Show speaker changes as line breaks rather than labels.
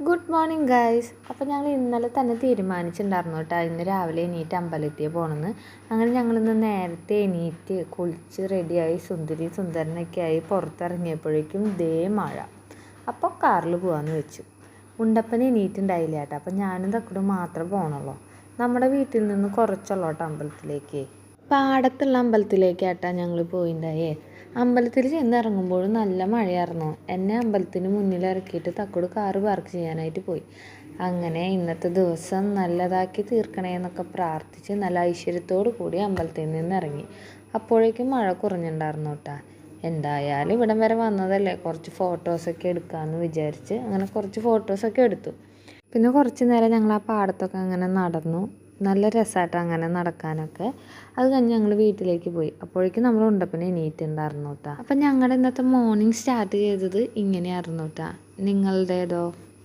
Good morning guys. അപ്പോൾ ഞങ്ങൾ ഇന്നലെ തന്നെ തീരുമാനിച്ചിട്ടുണ്ടായിരുന്നു കേട്ടോ, ഇന്ന് രാവിലെ എണീറ്റ് അമ്പലത്തിൽ പോകണമെന്ന്. അങ്ങനെ ഞങ്ങളിന്ന് നേരത്തെ എണീറ്റ് കുളിച്ച് റെഡിയായി സുന്ദരനൊക്കെ ആയി പുറത്തിറങ്ങിയപ്പോഴേക്കും ദേ മഴ. അപ്പോൾ കാറിൽ പോകാമെന്ന് വെച്ചു. ഉണ്ടപ്പൻ എണീറ്റുണ്ടായില്ല കേട്ടോ. അപ്പോൾ ഞാനും തക്കടും മാത്രമേ പോകണുള്ളൂ. നമ്മുടെ വീട്ടിൽ നിന്ന് കുറച്ചുള്ളൂ കേട്ടോ അമ്പലത്തിലേക്ക്. പാടത്തുള്ള അമ്പലത്തിലേക്കാട്ടാ ഞങ്ങൾ പോയിണ്ടായേ. അമ്പലത്തിൽ ചെന്നിറങ്ങുമ്പോഴും നല്ല മഴയായിരുന്നു. എന്നെ അമ്പലത്തിന് മുന്നിൽ ഇറക്കിയിട്ട് തക്കോട് കാറ് പാർക്ക് ചെയ്യാനായിട്ട് പോയി. അങ്ങനെ ഇന്നത്തെ ദിവസം നല്ലതാക്കി തീർക്കണേ എന്നൊക്കെ പ്രാർത്ഥിച്ച് നല്ല ഐശ്വര്യത്തോടു കൂടി അമ്പലത്തിൽ നിന്ന് ഇറങ്ങി. അപ്പോഴേക്കും മഴ കുറഞ്ഞിട്ടുണ്ടായിരുന്നു കേട്ടോ. എന്തായാലും ഇവിടം വരെ വന്നതല്ലേ, കുറച്ച് ഫോട്ടോസൊക്കെ എടുക്കാമെന്ന് വിചാരിച്ച് അങ്ങനെ കുറച്ച് ഫോട്ടോസൊക്കെ എടുത്തു. പിന്നെ കുറച്ച് നേരം ഞങ്ങൾ ആ പാടത്തൊക്കെ അങ്ങനെ നടന്നു. നല്ല രസമായിട്ട് അങ്ങനെ നടക്കാനൊക്കെ. അത് കഴിഞ്ഞ് ഞങ്ങൾ വീട്ടിലേക്ക് പോയി. അപ്പോഴേക്കും നമ്മൾ ഉണ്ടപ്പനെ എണീറ്റുണ്ടായിരുന്നു കേട്ടോ. അപ്പം ഞങ്ങളുടെ ഇന്നത്തെ മോർണിംഗ് സ്റ്റാർട്ട് ചെയ്തത് ഇങ്ങനെയായിരുന്നു കേട്ടോ. നിങ്ങളുടേതോ?